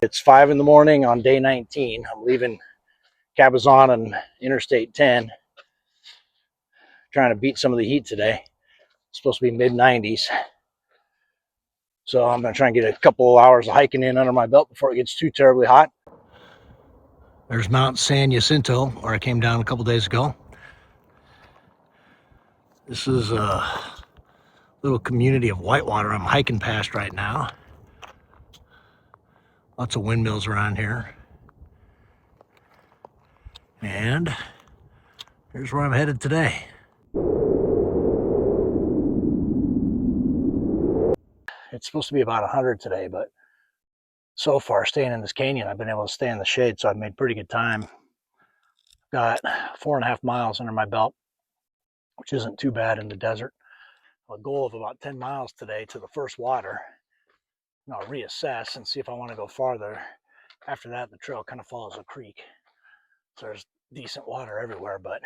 It's 5 in the morning on day 19. I'm leaving Cabazon and Interstate 10, trying to beat some of the heat today. It's supposed to be mid 90s. So I'm going to try and get a couple of hours of hiking in under my belt before it gets too terribly hot. There's Mount San Jacinto, where I came down a couple days ago. This is a little community of whitewater I'm hiking past right now. Lots of windmills around here. And here's where I'm headed today. It's supposed to be about 100 today, but so far staying in this canyon, I've been able to stay in the shade, so I've made pretty good time. Got 4.5 miles under my belt, which isn't too bad in the desert. A goal of about 10 miles today to the first water. I'll reassess and see if I want to go farther. After that, the trail kind of follows a creek. So there's decent water everywhere, but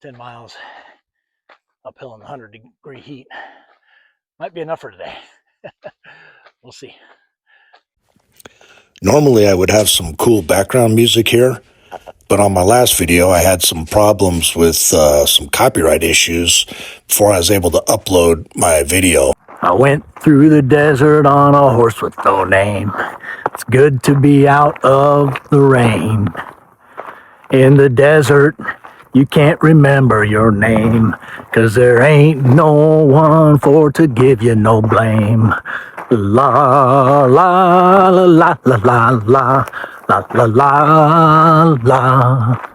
10 miles uphill in the 100-degree heat might be enough for today. We'll see. Normally I would have some cool background music here, but on my last video I had some problems with some copyright issues before I was able to upload my video. I went through the desert on a horse with no name. It's good to be out of the rain. In the desert, you can't remember your name, 'cause there ain't no one for to give you no blame. La la la la la la la la la la la.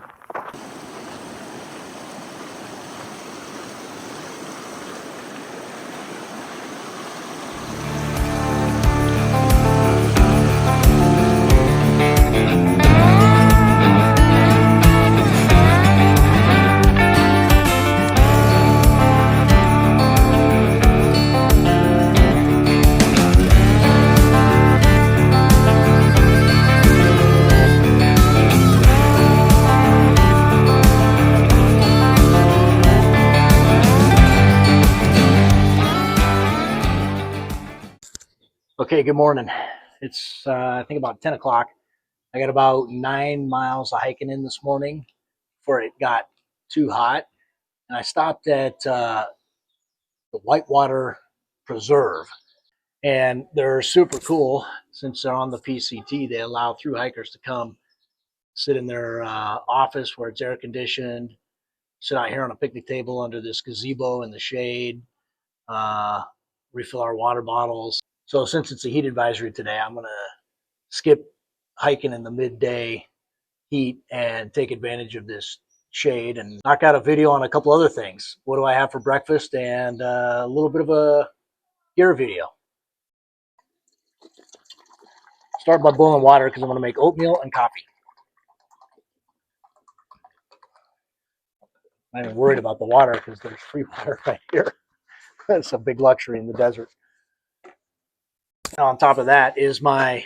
Okay, good morning. It's I think about 10 o'clock. I got about 9 miles of hiking in this morning before it got too hot. And I stopped at the Whitewater Preserve. And they're super cool. Since they're on the PCT, they allow through hikers to come sit in their office where it's air conditioned, sit out here on a picnic table under this gazebo in the shade, uh, refill our water bottles. So since it's a heat advisory today, I'm going to skip hiking in the midday heat and take advantage of this shade and knock out a video on a couple other things. What do I have for breakfast, and a little bit of a gear video. Start by boiling water because I'm going to make oatmeal and coffee. I'm not even worried about the water because there's free water right here. That's a big luxury in the desert. Now on top of that is my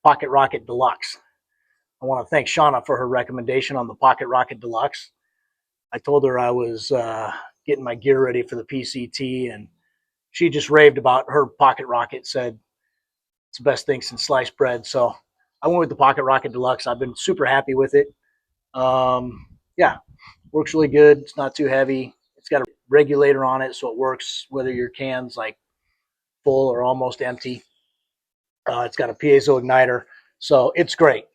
Pocket Rocket Deluxe. I want to thank Shauna for her recommendation on the Pocket Rocket Deluxe. I told her I was getting my gear ready for the PCT, and she just raved about her Pocket Rocket, said it's the best thing since sliced bread. So I went with the Pocket Rocket Deluxe. I've been super happy with it. Yeah, works really good. It's not too heavy. It's got a regulator on it, so it works whether your can's like full or almost empty. It's got a piezo igniter, so it's great.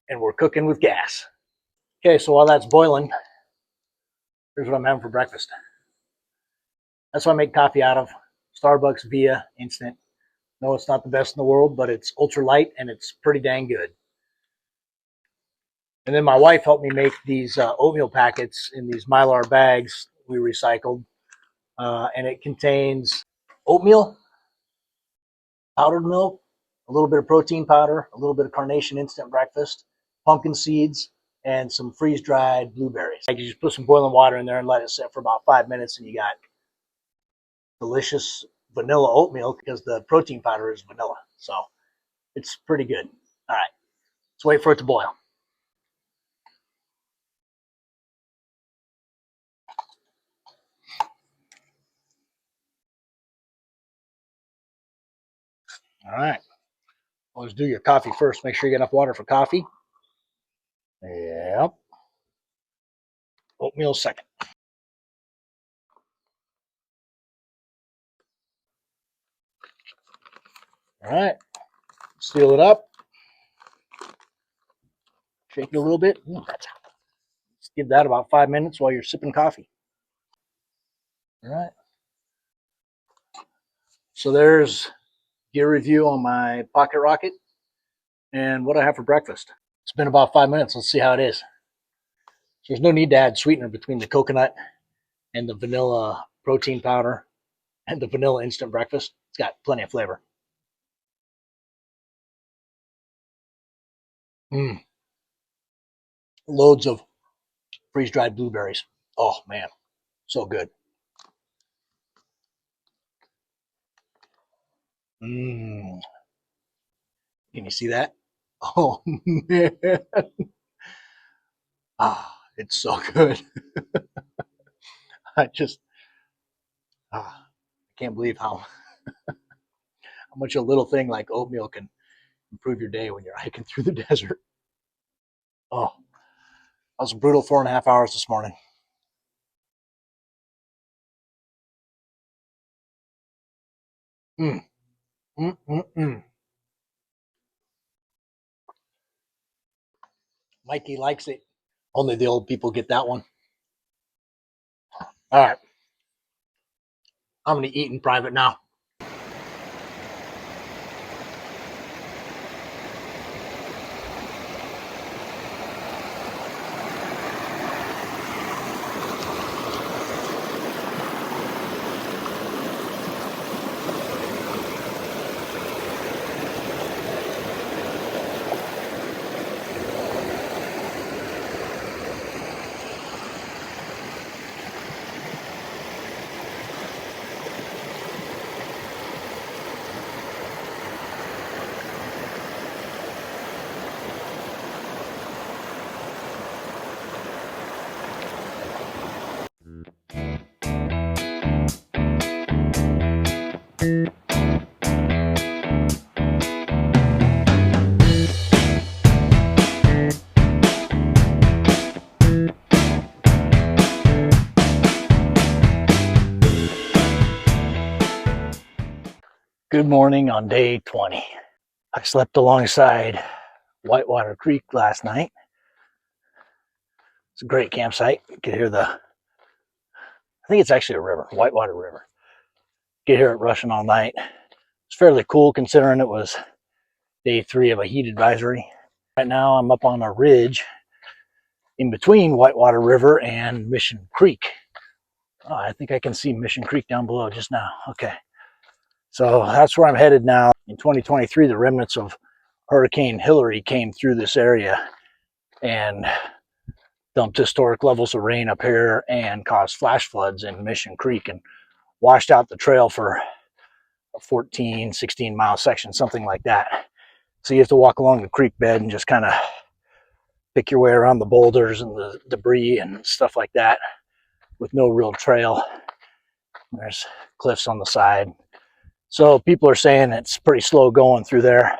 And we're cooking with gas. Okay, so while that's boiling, here's what I'm having for breakfast. That's what I make coffee out of. Starbucks Via Instant. No, it's not the best in the world, but it's ultra light and it's pretty dang good. And then my wife helped me make these oatmeal packets in these Mylar bags we recycled. And it contains oatmeal, powdered milk, a little bit of protein powder, a little bit of Carnation Instant Breakfast, pumpkin seeds, and some freeze-dried blueberries. You just put some boiling water in there and let it sit for about 5 minutes, and you got delicious vanilla oatmeal because the protein powder is vanilla. So it's pretty good. All right, let's wait for it to boil. All right. Always do your coffee first. Make sure you get enough water for coffee. Yep. Oatmeal second. All right. Seal it up. Shake it a little bit. Let's give that about 5 minutes while you're sipping coffee. All right. So there's gear review on my Pocket Rocket and what I have for breakfast. It's been about 5 minutes. Let's see how it is. So there's no need to add sweetener between the coconut and the vanilla protein powder and the vanilla instant breakfast. It's got plenty of flavor. Loads of freeze-dried blueberries. Oh, man. So good. Can you see that? Oh, man. It's so good. I can't believe how much a little thing like oatmeal can improve your day when you're hiking through the desert. Oh, that was a brutal 4.5 hours this morning. Mikey likes it. Only the old people get that one. All right. I'm going to eat in private now. Good morning on day 20. I slept alongside Whitewater Creek last night. It's a great campsite. You can hear I think it's actually a river, Whitewater River. You can hear it rushing all night. It's fairly cool considering it was day 3 of a heat advisory. Right now I'm up on a ridge in between Whitewater River and Mission Creek. Oh, I think I can see Mission Creek down below just now. Okay. So that's where I'm headed now. In 2023, the remnants of Hurricane Hillary came through this area and dumped historic levels of rain up here and caused flash floods in Mission Creek and washed out the trail for a 14, 16 mile section, something like that. So you have to walk along the creek bed and just kind of pick your way around the boulders and the debris and stuff like that with no real trail. There's cliffs on the side. So people are saying it's pretty slow going through there,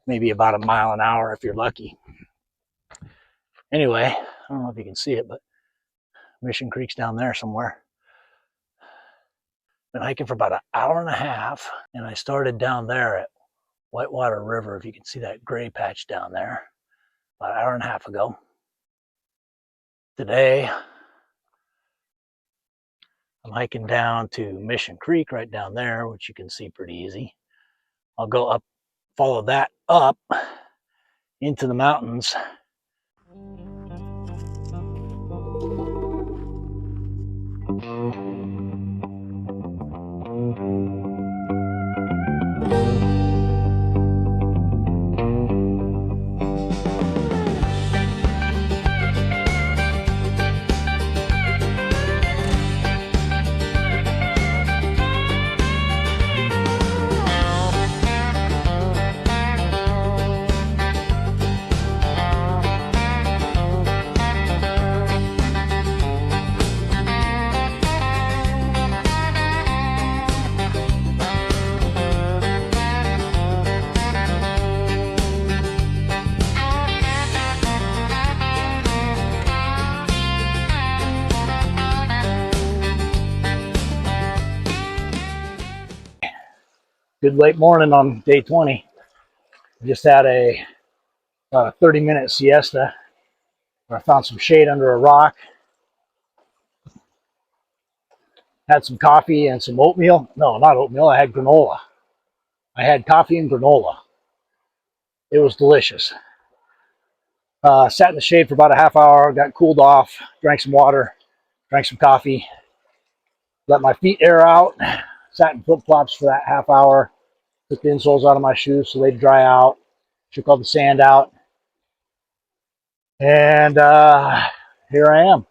maybe about 1 mile an hour if you're lucky. Anyway, I don't know if you can see it, but Mission Creek's down there somewhere. Been hiking for about 1.5 hours, and I started down there at Whitewater River, if you can see that gray patch down there, about 1.5 hours ago. Today, I'm hiking down to Mission Creek right down there, which you can see pretty easy. I'll go up, follow that up into the mountains. Good late morning on day 20. Just had a 30-minute siesta where I found some shade under a rock. Had some coffee and some oatmeal. No, not oatmeal. I had granola. I had coffee and granola. It was delicious. Sat in the shade for about a half hour, got cooled off, drank some water, drank some coffee, let my feet air out, sat in flip-flops for that half hour, took the insoles out of my shoes so they'd dry out, shook all the sand out, and here I am,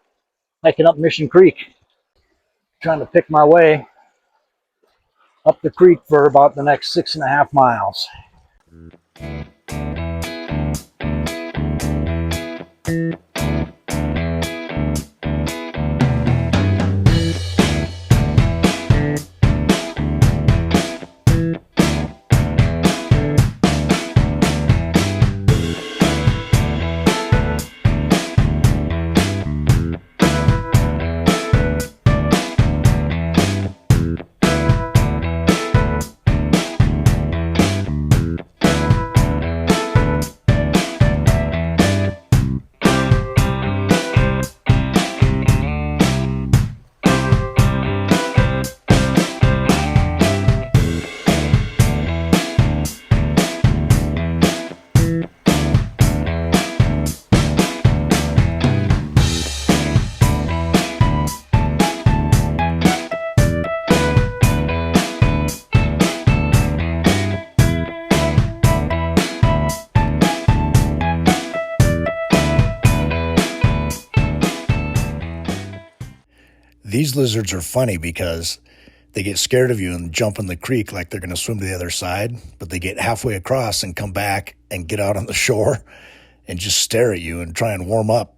hiking up Mission Creek, trying to pick my way up the creek for about the next 6.5 miles. These lizards are funny because they get scared of you and jump in the creek like they're going to swim to the other side, but they get halfway across and come back and get out on the shore and just stare at you and try and warm up.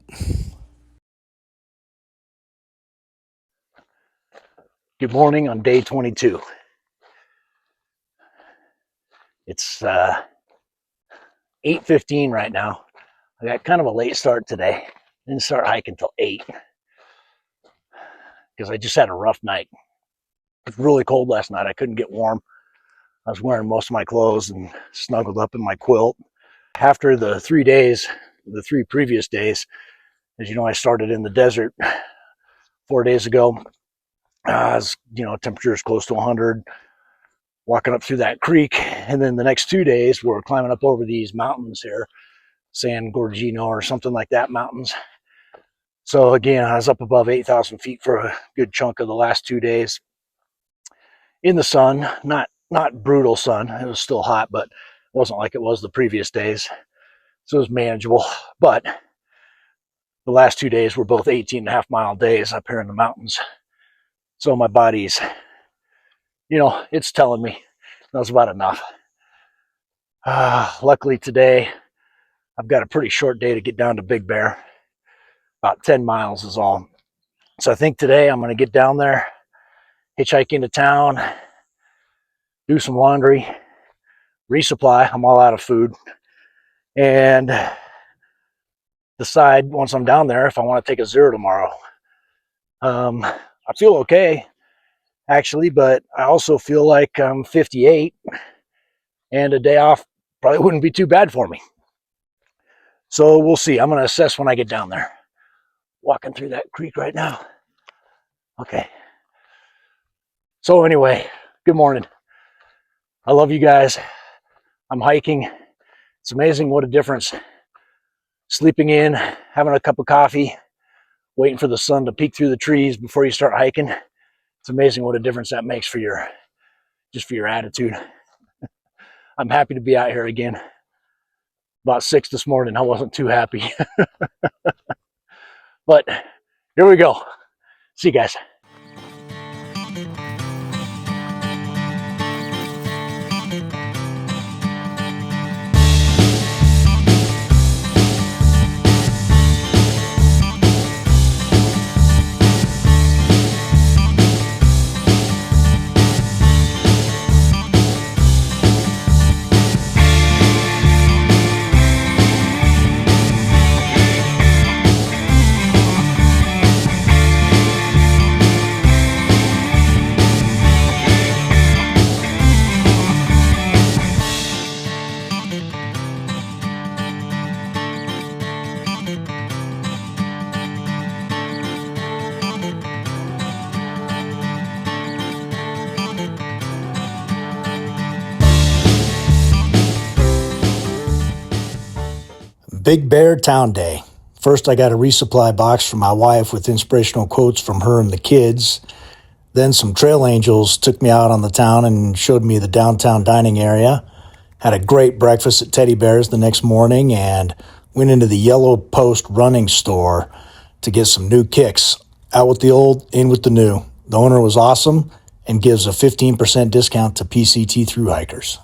Good morning on day 22. It's 8:15 right now. I got kind of a late start today. Didn't start hiking till 8 because I just had a rough night. It was really cold last night. I couldn't get warm. I was wearing most of my clothes and snuggled up in my quilt. After the 3 days, the 3 previous days, as you know, I started in the desert 4 days ago. Temperature is close to 100. Walking up through that creek, and then the next 2 days we're climbing up over these mountains here, San Gorgino or something like that mountains. So again, I was up above 8,000 feet for a good chunk of the last 2 days in the sun, not brutal sun. It was still hot, but it wasn't like it was the previous days. So it was manageable. But the last 2 days were both 18.5-mile days up here in the mountains. So my body's, it's telling me that was about enough. Luckily today, I've got a pretty short day to get down to Big Bear. About 10 miles is all. So I think today I'm going to get down there, hitchhike into town, do some laundry, resupply. I'm all out of food. And decide once I'm down there if I want to take a zero tomorrow. I feel okay, actually, but I also feel like I'm 58 and a day off probably wouldn't be too bad for me. So we'll see. I'm going to assess when I get down there. Walking through that creek right now. Okay. So anyway, good morning. I love you guys. I'm hiking. It's amazing what a difference. Sleeping in, having a cup of coffee, waiting for the sun to peek through the trees before you start hiking. It's amazing what a difference that makes for your attitude. I'm happy to be out here again. About 6 this morning, I wasn't too happy. But here we go. See you guys. Big Bear Town Day. First, I got a resupply box from my wife with inspirational quotes from her and the kids. Then some trail angels took me out on the town and showed me the downtown dining area. Had a great breakfast at Teddy Bear's the next morning and went into the Yellow Post running store to get some new kicks. Out with the old, in with the new. The owner was awesome and gives a 15% discount to PCT thru hikers.